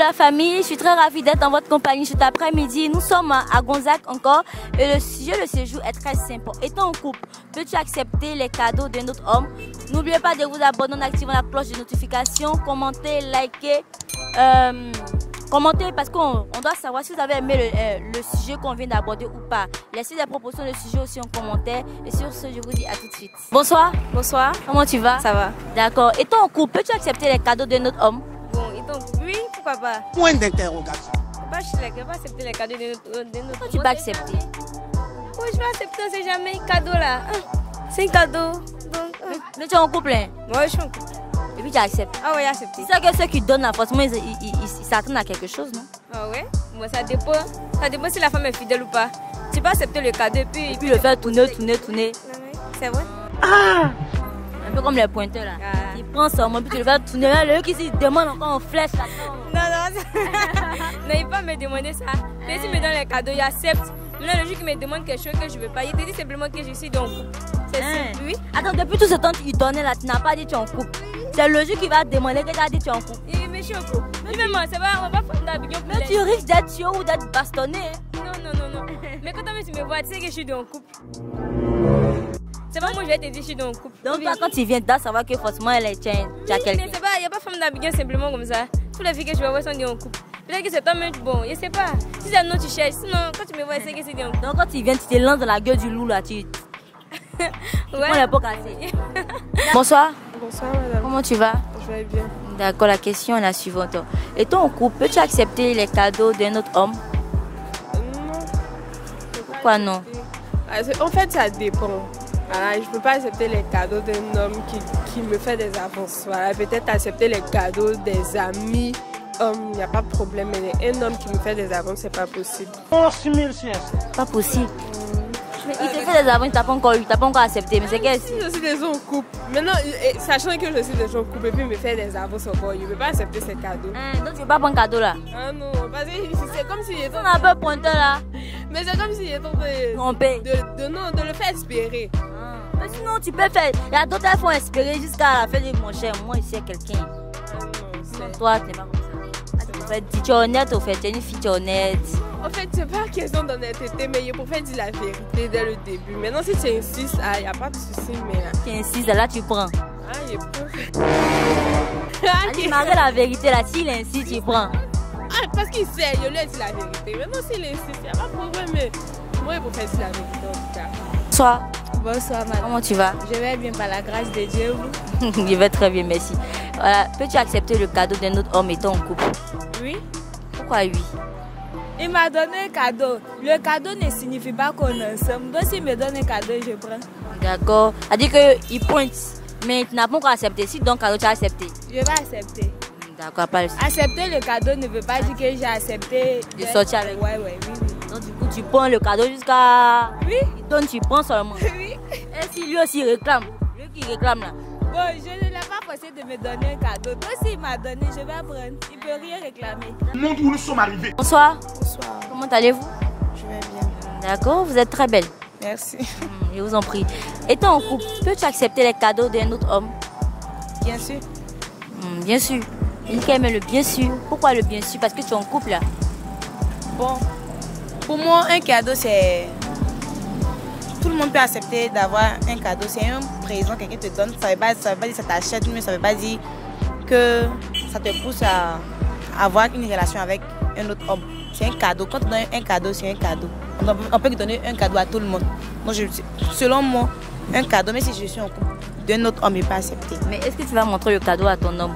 la famille, je suis très ravie d'être en votre compagnie cet après-midi. Nous sommes à Gonzague encore et le sujet de ce jour est très simple. Étant en couple, peux-tu accepter les cadeaux d'un autre homme? N'oubliez pas de vous abonner en activant la cloche de notification, commenter, liker, commentez parce qu'on doit savoir si vous avez aimé le sujet qu'on vient d'aborder ou pas. Laissez des propositions de sujet aussi en commentaire. Et sur ce, je vous dis à tout de suite. Bonsoir. Bonsoir. Comment tu vas? Ça va. D'accord. Étant en couple, peux-tu accepter les cadeaux d'un autre homme? Bon, étant oui, pourquoi pas? Point d'interrogation. Je ne vais pas accepter les cadeaux d'un autre Pourquoi tu peux accepter? Oui, je vais accepter, on sait jamais. Cadeau là. C'est un cadeau. Donc, Mais tu es en couple, hein? moi, je suis en couple. Et puis tu acceptes. Ah ouais, accepté. C'est ça que ceux qui donnent là, forcément, ils s'attendent à quelque chose, non? Ah ouais? Bon, ça dépend. Ça dépend si la femme est fidèle ou pas. Tu peux accepter le cadeau et puis le faire tourner. C'est vrai? Ah! Un peu comme les pointeurs là. Ah. Ils prennent seulement, puis tu le fais tourner. Le qui se demande encore en flèche là. Non, il va me demander ça. Mais s'il me donne les cadeaux, il accepte. Maintenant, le jour qu'il me demande quelque chose que je ne veux pas, il te dit simplement que je suis dans le couple. C'est simple, oui. Attends, depuis tout ce temps qu'il donnait là, tu n'as pas dit tu es en couple. C'est le jour qu'il va te demander que tu as dit tu es en couple. Mais je suis en couple. Mais maman, c'est pas, on va pas faire d'habillon. Mais tu risques d'être tué ou d'être bastonné. Non. Mais quand tu me vois, tu sais que je suis dans le couple. C'est pas moi, je vais te dire que je suis dans le couple. Donc, quand tu viens dedans, ça va que forcément elle est tiens, tu as quelqu'un. Mais c'est pas, il n'y a pas femme d'habillon simplement comme ça. Toutes les filles que je vais voir sont dans le couple. Peut-être que c'est toi-même, bon, je sais pas. Si c'est un autre, tu cherches. Sinon, quand tu me vois, je sais que c'est dans le couple. Donc, quand tu viens, tu te lances dans la gueule du loup là, tu prends les pots cassés. Bonsoir. Bonsoir madame. Comment tu vas? Je vais bien. D'accord, la question est la suivante. Étant en couple, peux-tu accepter les cadeaux d'un autre homme? Non. Pourquoi non? En fait, ça dépend. Voilà, je ne peux pas accepter les cadeaux d'un homme qui me fait des avances. Voilà, peut-être accepter les cadeaux des amis. Il n'y a pas de problème. Mais un homme qui me fait des avances, c'est pas possible. Oh, 6000 Pas possible. Mais il te fait des avances, tu n'as pas encore eu, tu n'as pas encore accepté. Mais c'est que si je suis déjà en couple. Maintenant, sachant que je suis déjà en couple et puis il me fait des avances encore, je ne peux pas accepter ces cadeaux. Donc tu ne veux pas prendre cadeau là? Ah non, parce que c'est comme si On a un peu pointeur là. Mais c'est comme si j'étais de le faire espérer. Mais sinon tu peux faire. Il y a d'autres qui font espérer jusqu'à la fin de mon cher. Moi ici, quelqu'un. Toi, tu n'es pas comme ça. Tu es honnête au fait, tu es une fille, tu es honnête. En fait, c'est pas question d'honnêteté, mais il faut faire dire la vérité dès le début. Maintenant, si tu insistes, il n'y a pas de souci, mais... Tu insistes, là tu prends. Ah, il prend. Allez, Marie, la vérité, là, s'il insiste, tu prends. Ah, parce qu'il sait, je lui ai dit la vérité. Maintenant, s'il insiste, il n'y a pas de problème, mais moi, il faut faire dire la vérité, en tout cas. Bonsoir. Bonsoir, madame. Comment tu vas? Je vais bien par la grâce de Dieu. Je vais très bien, merci. Voilà, peux-tu accepter le cadeau d'un autre homme étant en couple? Oui. Pourquoi oui? Il m'a donné un cadeau. Le cadeau ne signifie pas qu'on est ensemble. Donc s'il me donne un cadeau, je prends. D'accord. Elle dit qu'il pointe, mais tu n'as pas encore accepté. Si donc cadeau, tu as accepté. Je vais accepter. D'accord, pas le souci. Accepter le cadeau ne veut pas dire que j'ai accepté de sortir avec. Oui. Donc du coup, tu prends le cadeau jusqu'à... Oui. Il donne, tu prends seulement. Oui. Et si lui aussi réclame, lui qui réclame là. Bon, je ne l'ai pas forcé de me donner un cadeau. Donc s'il m'a donné, je vais prendre. Il ne peut rien réclamer. Le monde où nous sommes arrivés. Bonsoir. Bonsoir. Comment allez-vous? Je vais bien. D'accord, vous êtes très belle. Merci. Je vous en prie. Étant en couple, peux-tu accepter les cadeaux d'un autre homme? Bien sûr. Bien sûr. Il aime le bien sûr. Pourquoi le bien sûr? Parce que tu es en couple là. Bon, pour moi, un cadeau, c'est... Tout le monde peut accepter d'avoir un cadeau. C'est un présent que quelqu'un te donne. Ça ne veut pas dire que ça t'achète, mais ça ne veut pas dire que ça te pousse à avoir une relation avec un autre homme. C'est un cadeau. Quand tu donnes un cadeau, c'est un cadeau. On peut donner un cadeau à tout le monde. Donc, selon moi, un cadeau, même si je suis en couple d'un autre homme, n'est pas accepté. Mais est-ce que tu vas montrer le cadeau à ton homme?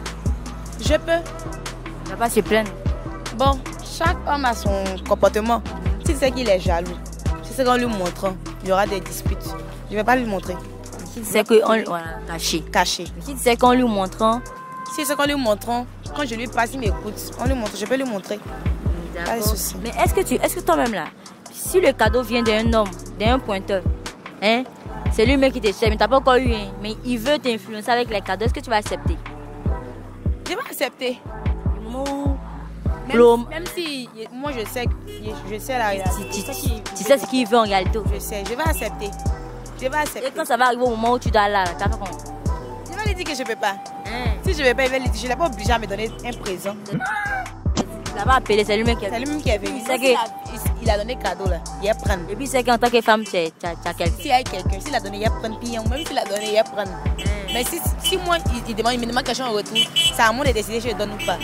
Je peux. Il ne va pas se plaindre. Bon, chaque homme a son comportement. Si tu sais qu'il est jaloux, si c'est qu'en lui montrant, il y aura des disputes. Je ne vais pas lui montrer. Si tu sais qu'on voilà, caché. Caché. Si tu sais qu'en lui montrant. Si c'est qu'en lui montrant, quand je lui passe, il m'écoute. On lui montre, je peux lui montrer. Pas de souci. Mais est-ce que toi-même là, si le cadeau vient d'un homme, d'un pointeur, hein, c'est lui-même qui te cherche, mais tu n'as pas encore eu un, mais il veut t'influencer avec les cadeaux, est-ce que tu vas accepter? Je vais accepter. Même si moi je sais la réalité. Tu sais ce qu'il veut en réalité. Je sais, je vais accepter. Je vais accepter. Et quand ça va arriver au moment où tu dois là, tu vas faire comment? Je vais lui dire que je ne peux pas. Si je ne veux pas, je ne l'ai pas obligé à me donner un présent. Tu l'as pas appelé, c'est lui-même qui C'est lui-même qui est venu. C'est que... Il a donné cadeau là, il va prendre. Et puis c'est qu'en tant que femme, tu as quelqu'un. S'il y a quelqu'un, s'il a donné, il va prendre. Puis même s'il a donné, il va prendre. Mais si moi, il me demande quelque chose en retour, c'est à moi de décider si je donne ou pas.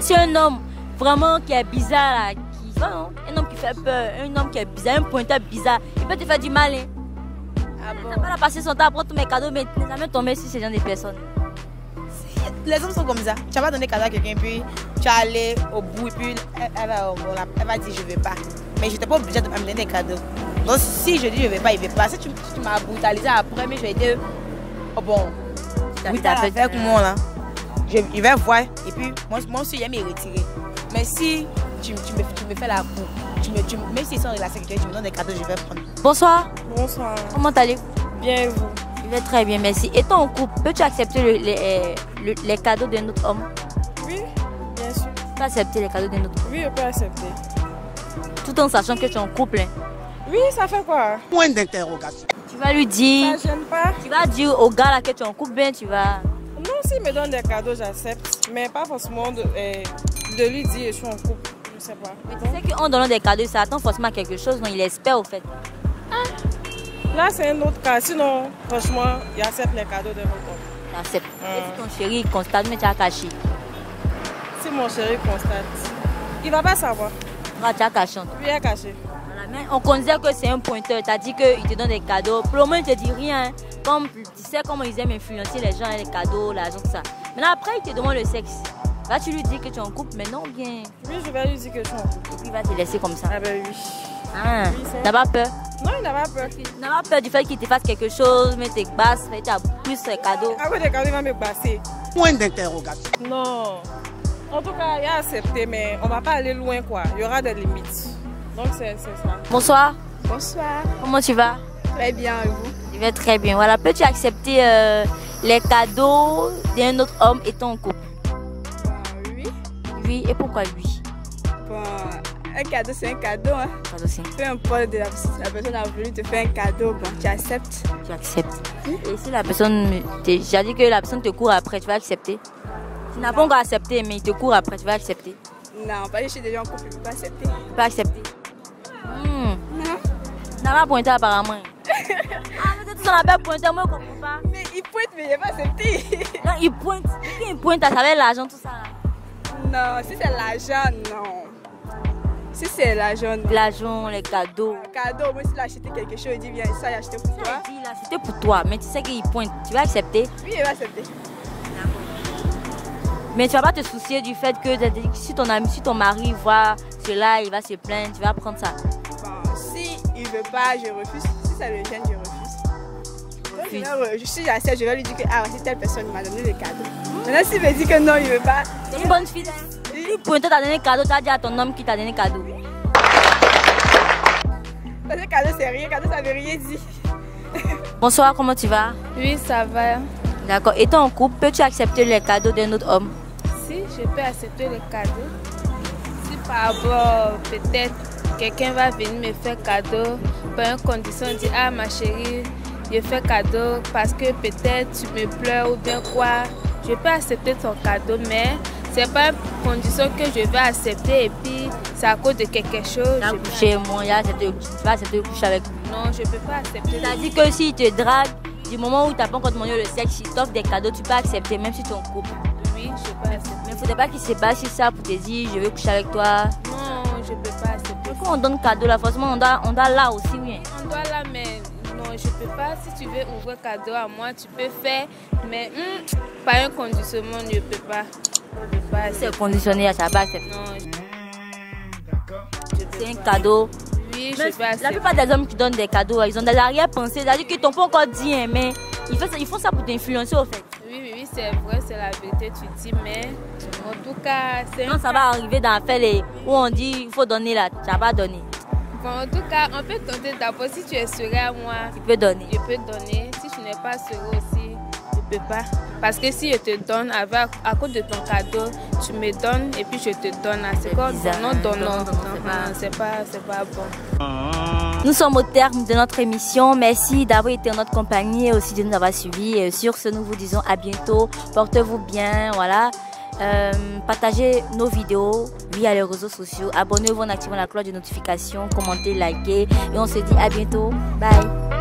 Si un homme vraiment qui est bizarre, un homme qui fait peur, un homme qui est bizarre, un pointeur bizarre, il peut te faire du mal. Hein. Ah bon? Tu vas passer son temps à prendre tous mes cadeaux, mais tu n'es jamais tombé sur ces gens de personnes. Les hommes sont comme ça. Tu vas donner cadeau à quelqu'un, puis tu vas aller au bout, et puis elle va dire je ne veux pas. Mais je n'étais pas obligée de me donner des cadeaux. Donc si je dis je ne veux pas, il ne veut pas. Si tu m'as brutalisé après, mais je vais dire oh bon, oui, tu as fait avec moi là. Il va voir, et puis moi aussi, j'aime me retirer. Mais si tu me fais la cour, même s'ils sont relaxés, tu me donnes des cadeaux, je vais prendre. Bonsoir. Bonsoir. Comment allez-vous? Bien et vous? Je vais très bien, merci. Étant en couple, peux-tu accepter les cadeaux d'un autre homme? Oui, bien sûr. Tu peux accepter les cadeaux d'un autre homme? Oui, je peux accepter. Tout en sachant que tu es en couple. Hein. Oui, ça fait quoi? Point d'interrogation. Tu vas lui dire... Ça gêne pas. Tu vas dire au gars là que tu es en couple, bien tu vas... Non, s'il me donne des cadeaux, j'accepte. Mais pas forcément de lui dire je suis en couple. Je sais pas. Mais tu sais qu'en donnant des cadeaux, ça attend forcément quelque chose, non? Il espère au fait. Là, c'est un autre cas. Sinon, franchement, il accepte les cadeaux de votre homme. Tu acceptes. Et si ton chéri il constate, mais tu as caché. Si mon chéri constate, il va pas savoir. Tu as caché. Lui est caché. Voilà, mais on considère que c'est un pointeur. Tu as dit qu'il te donne des cadeaux. Pour le moment, il ne te dit rien. Hein. Comme, tu sais comment ils aiment influencer les gens, les cadeaux, l'argent, tout ça. Maintenant, après, il te demande le sexe. Là, tu lui dis que tu es en couple, mais non, bien. Oui, je vais lui dire que je suis en couple. Et puis, il va te laisser comme ça. Ah ben oui. Ah, Oui, c'est- t'as pas peur? Non, il n'a pas peur. Tu n'as pas peur du fait qu'il te fasse quelque chose, mais t'es basse, tu as plus les cadeaux. Après des cadeaux, il va me passer. Point d'interrogation. Non. En tout cas, il a accepté, mais on va pas aller loin, quoi. Il y aura des limites. Donc, c'est ça. Bonsoir, Bonsoir, comment tu vas? très bien et vous? Je vais très bien. Voilà, peux-tu accepter les cadeaux d'un autre homme étant en couple? Oui. Oui, et pourquoi lui? Bon, un cadeau c'est un cadeau. Hein. Cadeau aussi. Peu importe la personne a voulu te faire un cadeau, bon, tu acceptes. Tu acceptes. Et si la personne, j'ai dit que la personne te court après, tu vas accepter? Tu n'as pas encore accepté, mais il te court après, tu vas accepter? Non, pas je suis déjà en couple, je ne peux pas accepter. Tu peux accepter? Non. Tu n'as pas pointé apparemment. Ah, mais c'est tout son appel pointé, moi je ne comprends pas. Mais il pointe, mais il n'a pas accepté. Non, il pointe. Quand il pointe, ça va l'argent, tout ça. Non, si c'est l'argent, non. Si c'est l'argent, non. L'argent, les cadeaux. Cadeau, moi, s'il a acheté quelque chose, il dit, viens, ça, il a acheté pour toi. Il dit là, c'était pour toi, mais tu sais qu'il pointe. Tu vas accepter? Oui, il va accepter. Mais tu vas pas te soucier du fait que si ton mari voit cela, il va se plaindre, tu vas prendre ça. Bon, si il ne veut pas, je refuse. Si ça le gêne, je refuse. Donc, si j'accepte, je vais lui dire que ah, si telle personne m'a donné le cadeau. Maintenant, s'il me dit que non, il ne veut pas. C'est une bonne fille. Si pointeur t'a donné cadeau, tu as dit à ton homme qui t'a donné cadeau. Parce que cadeau, c'est rien. Cadeau, ça ne veut rien dire. Bonsoir, comment tu vas? Oui, ça va. D'accord. Étant en couple, peux-tu accepter les cadeaux d'un autre homme? Si je peux accepter les cadeaux, si par rapport, peut-être, quelqu'un va venir me faire cadeau, pour une condition, dit ah ma chérie, je fais cadeau parce que peut-être tu me pleures ou bien quoi, je peux accepter ton cadeau, mais c'est pas une condition que je vais accepter et puis c'est à cause de quelque chose. Tu as couché, moi, tu vas accepter de coucher avec lui. Non, je peux pas accepter. Tu as dit que s'il te drague, du moment où tu n'as pas encore demandé le sexe, il t'offre des cadeaux, tu peux accepter, même si tu es en couple. Oui, je peux accepter. Mais il ne faudrait pas qu'il se base sur ça pour te dire je veux coucher avec toi. Non, je peux pas accepter. Quand on donne cadeau, là, forcément, on doit là aussi, oui. On doit là, mais non, je peux pas. Si tu veux ouvrir cadeau à moi, tu peux faire, mais pas un conditionnement, je peux pas. Je peux pas accepter. C'est conditionné à ça, pas accepter. Non, C'est un cadeau. oui, Mais je peux accepter. la plupart des hommes qui donnent des cadeaux, ils ont des arrière-pensées. C'est-à-dire qu'ils t'ont pas encore dit, hein, mais ils font ça pour t'influencer, au fait. Oui, c'est vrai, c'est la vérité, tu dis, mais en tout cas, c'est Non, ça va arriver dans l'affaire où on dit il faut donner là, tu n'as pas donné. Bon, en tout cas, on peut tenter d'abord. Si tu es serein à moi, Tu peux donner. je peux donner. Si tu n'es pas serein aussi, je peux pas. Parce que si je te donne, à cause de ton cadeau, tu me donnes et puis je te donne. C'est comme bizarre, non, hein. donnant. Non, C'est pas bon. Nous sommes au terme de notre émission. Merci d'avoir été en notre compagnie et aussi de nous avoir suivis. Et sur ce, nous vous disons à bientôt. Portez-vous bien. Voilà. Partagez nos vidéos via les réseaux sociaux. Abonnez-vous en activant la cloche de notification. Commentez, likez. Et on se dit à bientôt. Bye.